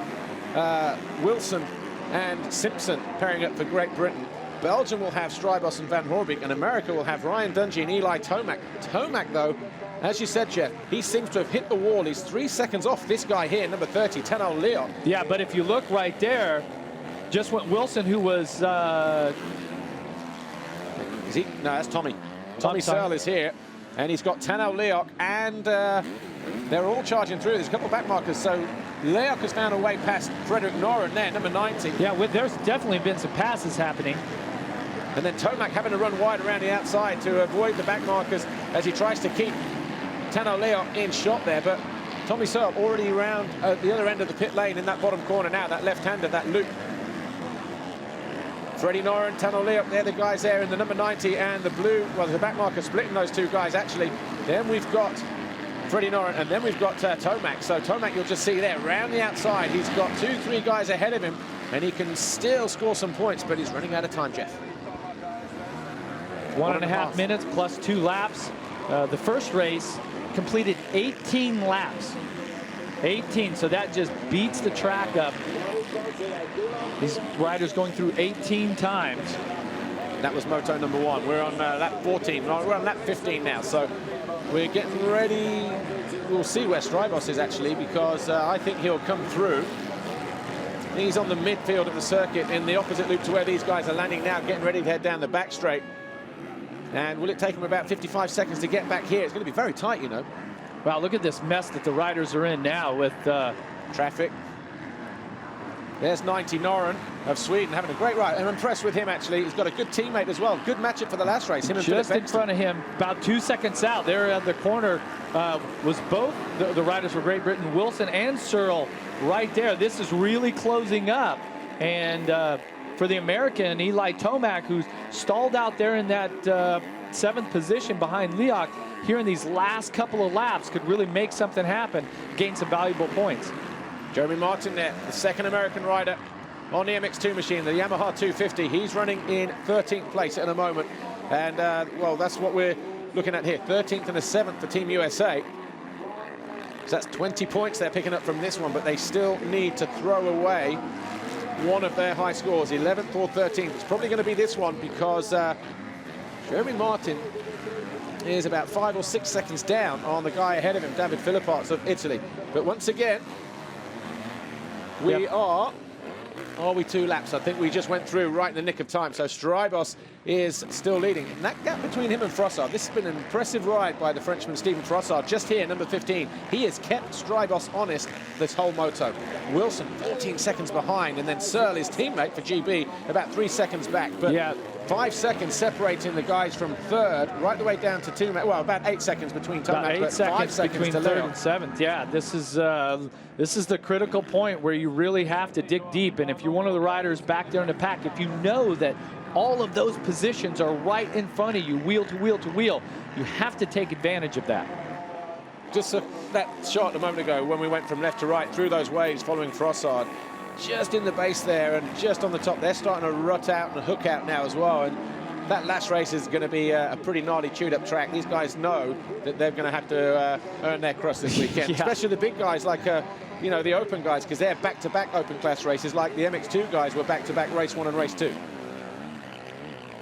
Wilson and Simpson pairing up for Great Britain. Belgium will have Strijbos and Van Hoorbeek, and America will have Ryan Dungey and Eli Tomac. Tomac, though, as you said, Jeff, he seems to have hit the wall. He's 3 seconds off this guy here, number 30, Tenno Leon. Yeah, but if you look right there, just went Wilson, who was... Is he? No, that's Tommy. Tommy Searle is here, and he's got Tenno Leoc, and they're all charging through. There's a couple of back markers, so Leoc has found a way past Frederick Noren there, number 90. Yeah, there's definitely been some passes happening. And then Tomac having to run wide around the outside to avoid the back markers as he tries to keep Tenno Leoc in shot there. But Tommy Searle already around the other end of the pit lane in that bottom corner now, that left-hander, that loop. Freddie Noren, Tenno Leoc, they're the guys there in the number 90 and the blue. Well, the back marker splitting those 2 guys, actually. Then we've got Freddie Noren, and then we've got Tomac. So Tomac, you'll just see there, around the outside. He's got 2-3 guys ahead of him, and he can still score some points, but he's running out of time, Jeff. 1.5 minutes plus 2 laps. The first race completed 18 laps. 18, so that just beats the track up. These riders going through 18 times. That was moto number 1. We're on lap 14. We're on lap 15 now, so we're getting ready. We'll see where Strijbos is, actually, because I think he'll come through. He's on the midfield of the circuit in the opposite loop to where these guys are landing now, getting ready to head down the back straight. And will it take him about 55 seconds to get back here? It's going to be very tight, Wow, look at this mess that the riders are in now with traffic. There's 90 Noren of Sweden having a great ride. I'm impressed with him, actually. He's got a good teammate as well. Good matchup for the last race. Him and just Philip in front of him, about 2 seconds out. There at the corner was both the riders for Great Britain, Wilson and Searle, right there. This is really closing up. And for the American, Eli Tomac, who's stalled out there in that 7th position behind Leoch, here in these last couple of laps, could really make something happen, gain some valuable points. Jeremy Martin there, the second American rider on the MX2 machine, the Yamaha 250. He's running in 13th place at the moment. And, well, that's what we're looking at here. 13th and a 7th for Team USA. So that's 20 points they're picking up from this one, but they still need to throw away one of their high scores, 11th or 13th. It's probably going to be this one because Jeremy Martin is about 5 or 6 seconds down on the guy ahead of him, David Philipparts of Italy. But once again, we are we 2 laps? I think we just went through right in the nick of time. So Strybos is still leading. And that gap between him and Frossard, this has been an impressive ride by the Frenchman Stephen Frossard. Just here, number 15. He has kept Strybos honest this whole moto. Wilson 14 seconds behind, and then Searle, his teammate for GB, about 3 seconds back. But yeah, 5 seconds separating the guys from 3rd right the way down to Tomac. Well, about 8 seconds between Tomac, about 8 seconds between 3rd and 7th. Yeah, this is the critical point where you really have to dig deep. And if you're one of the riders back there in the pack, if you know that all of those positions are right in front of you, wheel to wheel to wheel, you have to take advantage of that. Just that shot a moment ago when we went from left to right through those waves following Frossard, just in the base there and just on the top. They're starting to rut out and hook out now as well. And that last race is going to be a pretty gnarly chewed-up track. These guys know that they're going to have to earn their crust this weekend, especially the big guys like, you know, the open guys, because they're back-to-back open class races like the MX2 guys were back-to-back race 1 and race 2.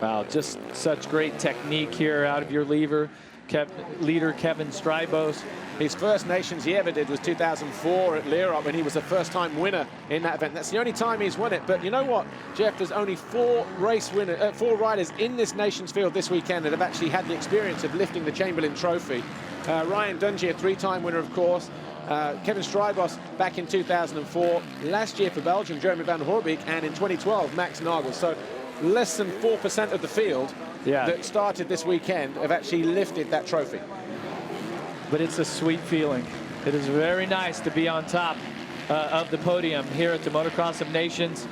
Wow, just such great technique here out of your leader Kevin Strybos. His first Nations he ever did was 2004 at Lierop, and he was a first-time winner in that event. That's the only time he's won it. But you know what, Jeff? There's only 4 riders in this Nations field this weekend that have actually had the experience of lifting the Chamberlain Trophy. Ryan Dungey, a 3-time winner, of course. Kevin Strybos back in 2004. Last year for Belgium, Jeremy van Hoorbeek, and in 2012, Max Nagel. So less than 4% of the field that started this weekend have actually lifted that trophy. But it's a sweet feeling. It is very nice to be on top of the podium here at the Motocross of Nations,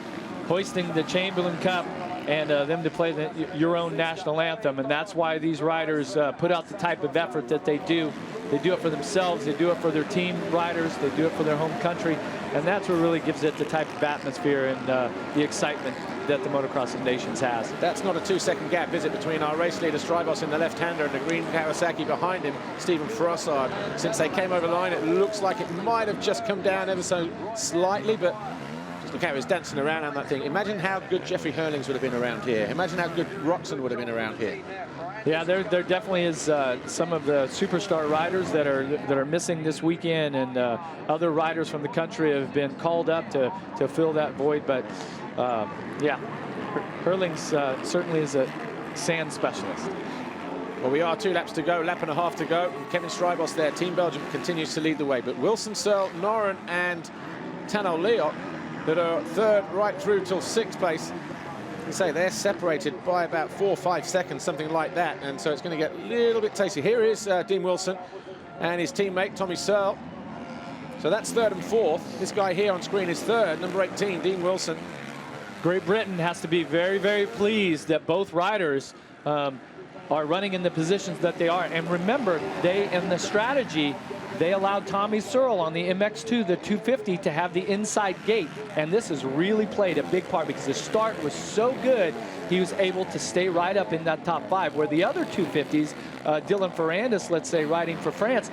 hoisting the Chamberlain Cup, and them to play your own national anthem. And that's why these riders put out the type of effort that they do. They do it for themselves, they do it for their team riders, they do it for their home country, and that's what really gives it the type of atmosphere and the excitement that the Motocross of Nations has. That's not a 2-second gap, is it, between our race leader Strybos in the left-hander and the green Kawasaki behind him, Stephen Frossard. Since they came over the line, it looks like it might have just come down ever so slightly, but just look how he was dancing around on that thing. Imagine how good Jeffrey Hurlings would have been around here. Imagine how good Roxon would have been around here. Yeah, there definitely is some of the superstar riders that are missing this weekend, and other riders from the country have been called up to fill that void. But yeah, Hurlings certainly is a sand specialist. Well, we are 2 laps to go, lap and a half to go. Kevin Strybos there, Team Belgium continues to lead the way, but Wilson, Searle, Noren, and Tano Leoch that are 3rd right through till 6th place. Say they're separated by about 4 or 5 seconds, something like that, and so it's going to get a little bit tasty. Here is Dean Wilson and his teammate Tommy Searle. So that's 3rd and 4th. This guy here on screen is 3rd, number 18, Dean Wilson. Great Britain has to be very, very pleased that both riders are running in the positions that they are. And remember, in the strategy, they allowed Tommy Searle on the MX2, the 250, to have the inside gate. And this has really played a big part because the start was so good, he was able to stay right up in that top 5. Where the other 250s, Dylan Ferrandis, let's say, riding for France,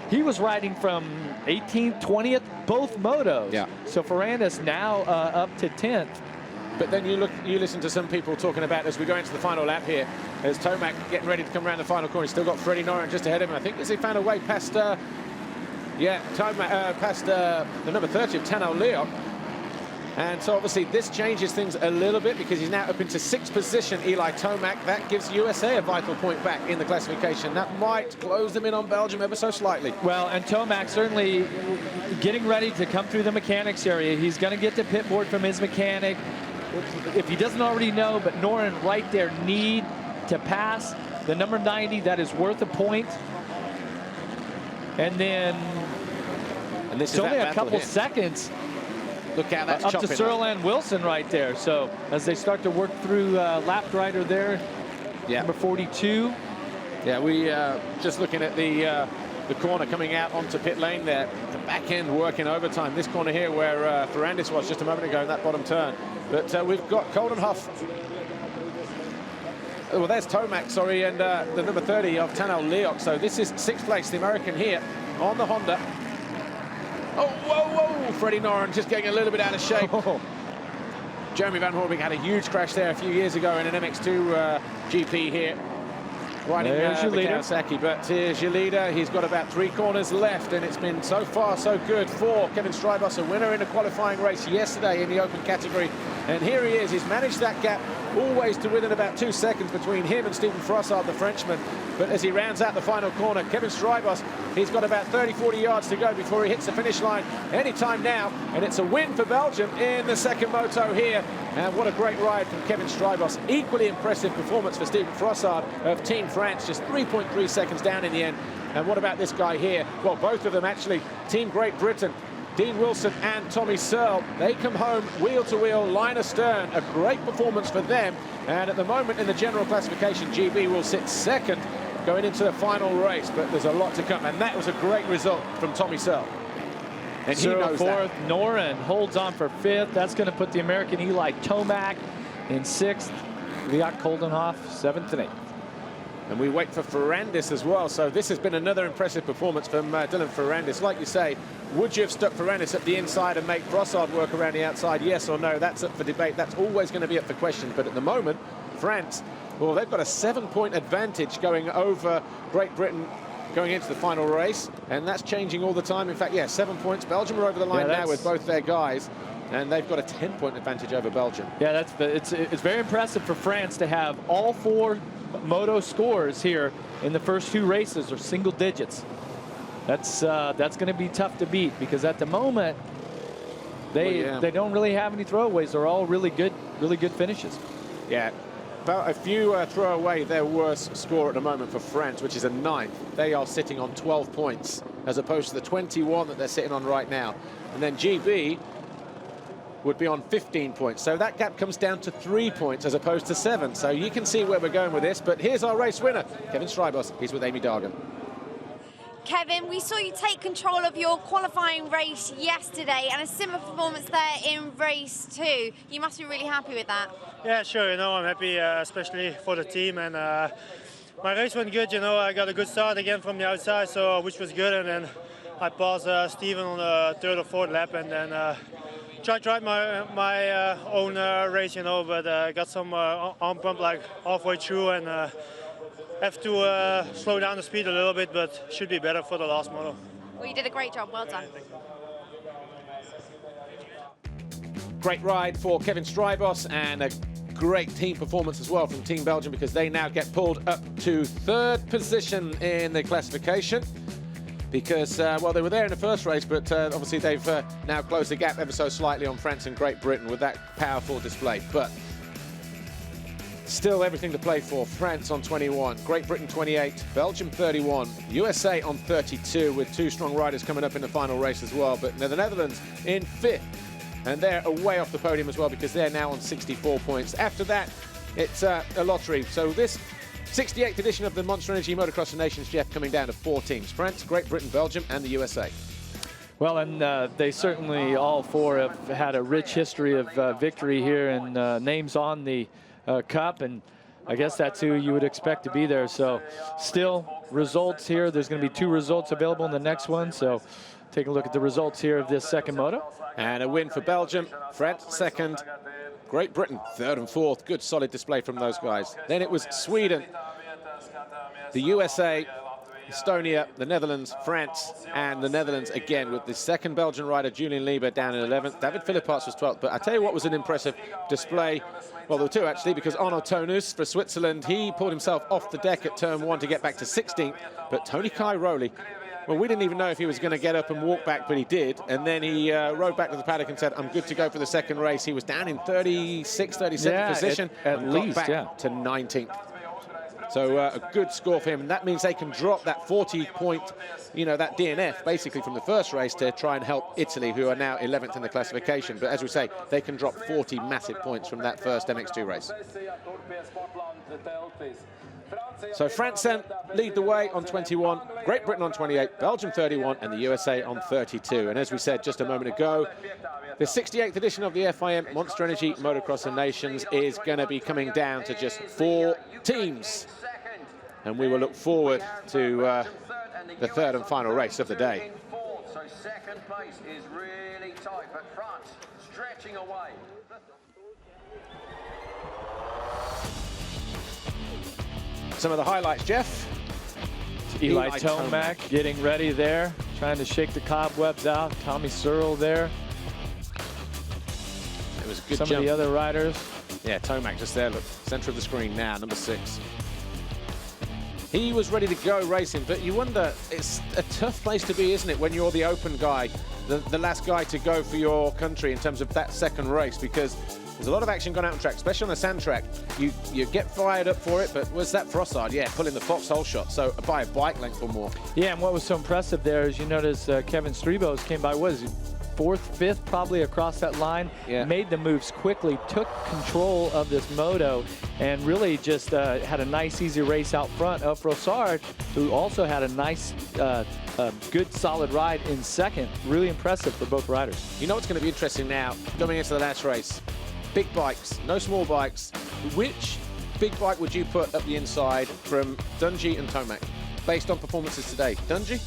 he was riding from 18th, 20th, both motos. Yeah. So Ferrandis now up to 10th. But then you listen to some people talking about, as we go into the final lap here, as Tomac getting ready to come around the final corner. He's still got Freddie Noren just ahead of him. I think as he found a way past, Tomac, past the number 30 of Tano Leoch. And so obviously this changes things a little bit because he's now up into 6th position, Eli Tomac. That gives USA a vital point back in the classification. That might close them in on Belgium ever so slightly. Well, and Tomac certainly getting ready to come through the mechanics area. He's going to get the pit board from his mechanic. If he doesn't already know, but Noren right there need to pass the number 90. That is worth a point. And then this it's only a couple seconds. Look how that's up to chopping Searle and Wilson right there. So as they start to work through lap rider there, number 42. Yeah, we just looking at the corner coming out onto pit lane there. The back end working overtime. This corner here where Ferrandis was just a moment ago in that bottom turn. But we've got Coldenhoff. Well, there's Tomac, sorry, and the number 30 of Tanel Leok. So this is 6th place, the American here on the Honda. Oh, whoa, whoa! Freddie Noren just getting a little bit out of shape. Jeremy Van Hoorbeek had a huge crash there a few years ago in an MX2 GP here. Riding the Kawasaki, but here's your leader. He's got about 3 corners left, and it's been so far so good for Kevin Strybos, a winner in a qualifying race yesterday in the open category. And here he is. He's managed that gap always to within about 2 seconds between him and Stephen Frossard, the Frenchman. But as he rounds out the final corner, Kevin Strybos, he's got about 30-40 yards to go before he hits the finish line anytime now. And it's a win for Belgium in the second moto here. And what a great ride from Kevin Strybos. Equally impressive performance for Stephen Frossard of Team France, just 3.3 seconds down in the end. And what about this guy here? Well, both of them actually, Team Great Britain, Dean Wilson and Tommy Searle, they come home wheel to wheel, line astern. A great performance for them. And at the moment in the general classification, GB will sit 2nd going into the final race. But there's a lot to come. And that was a great result from Tommy Searle. And he knows 4th, that. Noren holds on for 5th. That's going to put the American Eli Tomac in 6th. Leok Coldenhoff 7th and 8th. And we wait for Ferrandis as well. So this has been another impressive performance from Dylan Ferrandis. Like you say, would you have stuck Ferrandis at the inside and make Frossard work around the outside? Yes or no? That's up for debate. That's always going to be up for question. But at the moment, France, well, they've got a 7-point advantage going over Great Britain going into the final race. And that's changing all the time. In fact, yeah, 7 points. Belgium are over the line now with both their guys. And they've got a 10-point advantage over Belgium. Yeah, it's very impressive for France to have all 4 moto scores here in the first 2 races are single digits. That's going to be tough to beat because at the moment they don't really have any throwaways. They're all really good finishes. Yeah, about a few throw away their worst score at the moment for France, which is a 9th. They are sitting on 12 points as opposed to the 21 that they're sitting on right now. And then GB would be on 15 points. So that gap comes down to 3 points as opposed to 7. So you can see where we're going with this. But here's our race winner, Kevin Strybos. He's with Amy Dargan. Kevin, we saw you take control of your qualifying race yesterday and a similar performance there in race 2. You must be really happy with that. Yeah, sure. You know, I'm happy, especially for the team. And my race went good. You know, I got a good start again from the outside, so which was good. And then I passed Steven on the 3rd or 4th lap, and then tried to ride my own race, you know, but got some arm pump like halfway through, and have to slow down the speed a little bit, but should be better for the last moto. Well, you did a great job. Well done. Great ride for Kevin Strybos and a great team performance as well from Team Belgium because they now get pulled up to 3rd position in the classification. Because, well, they were there in the first race, but obviously they've now closed the gap ever so slightly on France and Great Britain with that powerful display. But still everything to play for. France on 21, Great Britain 28, Belgium 31, USA on 32 with 2 strong riders coming up in the final race as well. But the Netherlands in 5th, and they're away off the podium as well because they're now on 64 points. After that, it's a lottery. So this 68th edition of the Monster Energy Motocross of Nations, Jeff, coming down to 4 teams: France, Great Britain, Belgium, and the USA. Well, and they certainly all 4 have had a rich history of victory here and names on the Cup, and I guess that's who you would expect to be there. So still results here. There's going to be 2 results available in the next one. So take a look at the results here of this second moto. And a win for Belgium, France 2nd, Great Britain 3rd and 4th. Good solid display from those guys. Then it was Sweden, the USA, Estonia, the Netherlands, France, and the Netherlands again with the second Belgian rider, Julian Lieber, down in 11th. David Philipparts was 12th. But I tell you what was an impressive display. Well, there were two, actually, because Arno Tonus for Switzerland, he pulled himself off the deck at turn 1 to get back to 16th. But Tony Cairoli, well, we didn't even know if he was going to get up and walk back, but he did. And then he rode back to the paddock and said, I'm good to go for the second race. He was down in 36th, 37th position. At least, got back to 19th. So a good score for him. And that means they can drop that 40-point, you know, that DNF, basically from the first race to try and help Italy, who are now 11th in the classification. But as we say, they can drop 40 massive points from that first MX2 race. So France then lead the way on 21, Great Britain on 28, Belgium 31, and the USA on 32. And as we said just a moment ago, the 68th edition of the FIM Monster Energy Motocross of Nations is going to be coming down to just 4 teams. And we will look forward to the third and final race of the day. So second place is really tight, but France stretching away. Some of the highlights, Jeff. Eli Tomac getting ready there, trying to shake the cobwebs out. Tommy Searle there. It was a good Some jump. of the other riders. Yeah, Tomac just there, look, center of the screen now, number 6. He was ready to go racing, but you wonder, it's a tough place to be, isn't it, when you're the open guy, the last guy to go for your country in terms of that second race, because there's a lot of action gone out on track, especially on a sand track. You get fired up for it, but was that Frossard? Yeah, pulling the foxhole shot, so by a bike length or more. Yeah, and what was so impressive there is you notice Kevin Strebos came by, what is he, 4th, 5th probably across that line, made the moves quickly, took control of this moto, and really just had a nice, easy race out front of Frossard, who also had a nice, good, solid ride in second. Really impressive for both riders. You know what's going to be interesting now, coming into the last race? Big bikes, no small bikes. Which big bike would you put up the inside from Dungey and Tomac, based on performances today? Dungey?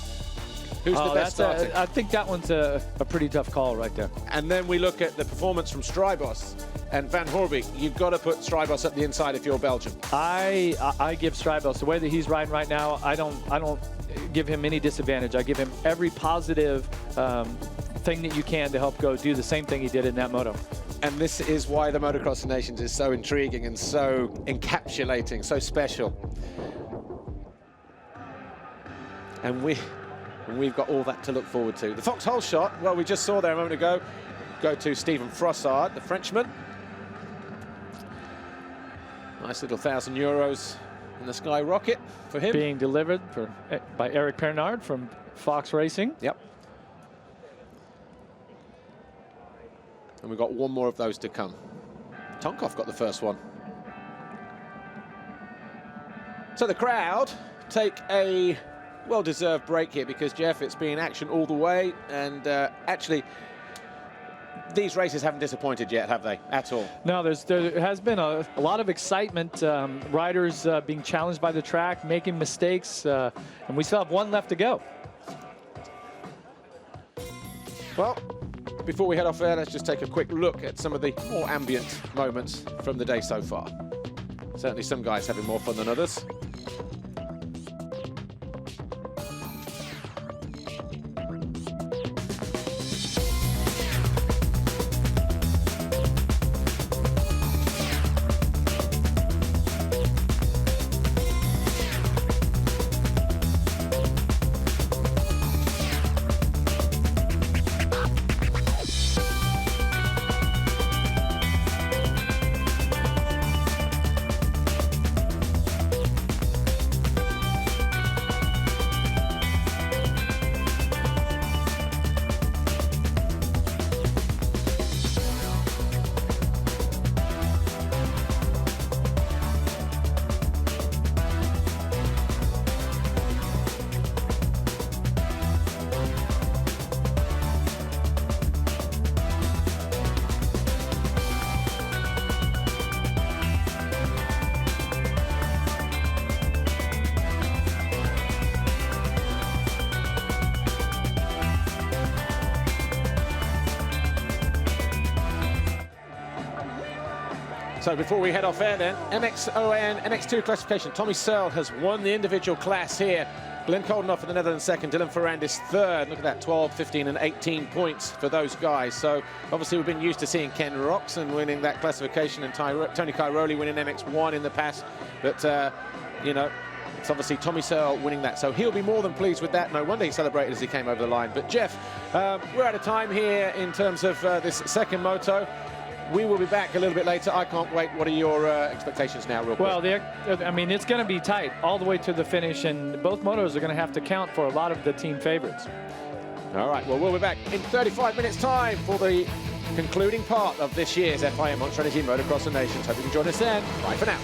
Who's the best starting? I think that one's a pretty tough call right there. And then we look at the performance from Strybos and Van Hoorbeek. You've got to put Strybos up the inside if you're Belgium. I give Strybos, the way that he's riding right now, I don't give him any disadvantage. I give him every positive thing that you can to help go do the same thing he did in that moto. And this is why the Motocross of Nations is so intriguing and so encapsulating, so special. And we've got all that to look forward to. The foxhole shot, well, we just saw there a moment ago, go to Stephen Frossard, the Frenchman. Nice little €1,000 in the Sky Rocket for him. Being delivered by Eric Pernard from Fox Racing. Yep. And we've got one more of those to come. Tonkov got the first one. So the crowd take a well-deserved break here because, Jeff, it's been action all the way. And actually, these races haven't disappointed yet, have they, at all? No, there has been a lot of excitement. Riders being challenged by the track, making mistakes. And we still have one left to go. Well, before we head off there, let's just take a quick look at some of the more ambient moments from the day so far. Certainly some guys having more fun than others. So before we head off air then, MXON, MX2 classification. Tommy Searle has won the individual class here Glenn Koldenhoff for the Netherlands second, Dylan Ferrandis third. Look at that, 12, 15 and 18 points for those guys. So obviously we've been used to seeing Ken Roczen winning that classification and Tony Cairoli winning MX1 in the past. But, you know, it's obviously Tommy Searle winning that. So he'll be more than pleased with that. No wonder he celebrated as he came over the line. But Jeff, we're out of time here in terms of this second moto. We will be back a little bit later. I can't wait. What are your expectations now, real quick? Well, I mean, it's going to be tight all the way to the finish, and both motos are going to have to count for a lot of the team favorites. All right, well, we'll be back in 35 minutes' time for the concluding part of this year's FIM Monster Energy Motocross of Nations. Hope you can join us then. Bye for now.